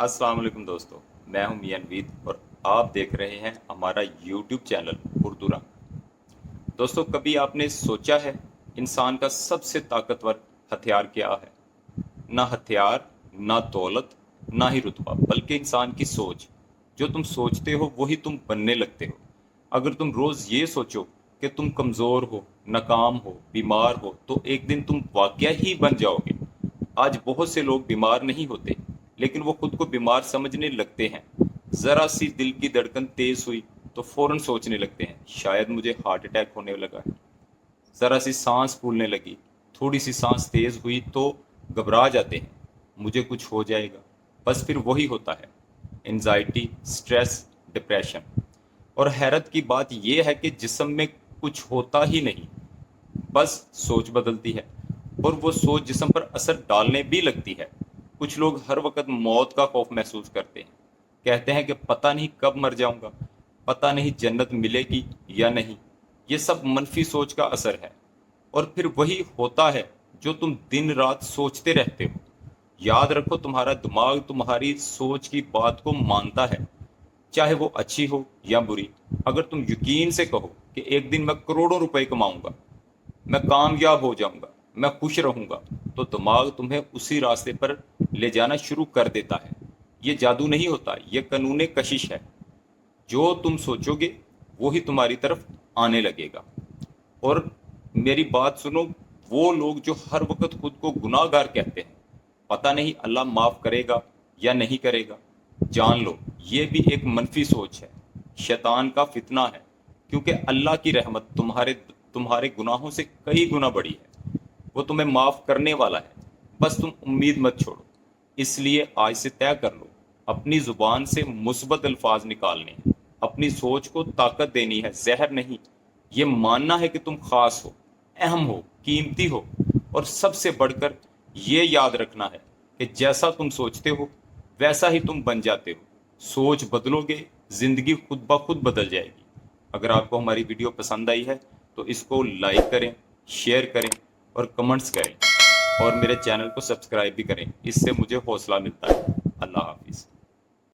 अस्सलाम वालेकुम दोस्तों। मैं हूं मियां नवीद और आप देख रहे हैं हमारा यूट्यूब चैनल उर्दू रंग। दोस्तों, कभी आपने सोचा है इंसान का सबसे ताकतवर हथियार क्या है? ना हथियार, ना दौलत, ना ही रुतबा, बल्कि इंसान की सोच। जो तुम सोचते हो वही तुम बनने लगते हो। अगर तुम रोज ये सोचो कि तुम कमजोर हो, नाकाम हो, बीमार हो, तो एक दिन तुम वाकया ही बन जाओगे। आज बहुत से लोग बीमार नहीं होते, लेकिन वो खुद को बीमार समझने लगते हैं। जरा सी दिल की धड़कन तेज हुई तो फौरन सोचने लगते हैं, शायद मुझे हार्ट अटैक होने लगा है। जरा सी सांस फूलने लगी, थोड़ी सी सांस तेज हुई तो घबरा जाते हैं, मुझे कुछ हो जाएगा। बस फिर वही होता है, एंजाइटी, स्ट्रेस, डिप्रेशन। और हैरत की बात यह है कि जिस्म में कुछ होता ही नहीं, बस सोच बदलती है। और वो सोच जिस्म पर असर डालने भी लगती है। कुछ लोग हर वक्त मौत का खौफ महसूस करते हैं, कहते हैं कि पता नहीं कब मर जाऊंगा, पता नहीं जन्नत मिलेगी या नहीं। ये सब मनफी सोच का असर है। और फिर वही होता है जो तुम दिन रात सोचते रहते हो। याद रखो, तुम्हारा दिमाग तुम्हारी सोच की बात को मानता है, चाहे वो अच्छी हो या बुरी। अगर तुम यकीन से कहो कि एक दिन मैं करोड़ों रुपए कमाऊंगा, मैं कामयाब हो जाऊंगा, मैं खुश रहूंगा, तो दिमाग तुम्हें उसी रास्ते पर ले जाना शुरू कर देता है। ये जादू नहीं होता, ये कानून कशिश है। जो तुम सोचोगे वो ही तुम्हारी तरफ आने लगेगा। और मेरी बात सुनो, वो लोग जो हर वक्त खुद को गुनाहगार कहते हैं, पता नहीं अल्लाह माफ करेगा या नहीं करेगा, जान लो ये भी एक मनफी सोच है, शैतान का फितना है। क्योंकि अल्लाह की रहमत तुम्हारे तुम्हारे गुनाहों से कई गुना बड़ी है। वो तुम्हें माफ करने वाला है, बस तुम उम्मीद मत छोड़ो। इसलिए आज से तय कर लो, अपनी जुबान से मुस्बत अल्फाज निकालने हैं, अपनी सोच को ताकत देनी है, जहर नहीं। ये मानना है कि तुम खास हो, अहम हो, कीमती हो। और सबसे बढ़कर ये याद रखना है कि जैसा तुम सोचते हो वैसा ही तुम बन जाते हो। सोच बदलोगे, जिंदगी खुद ब खुद बदल जाएगी। अगर आपको हमारी वीडियो पसंद आई है तो इसको लाइक करें, शेयर करें और कमेंट्स करें। और मेरे चैनल को सब्सक्राइब भी करें, इससे मुझे हौसला मिलता है। अल्लाह हाफिज़।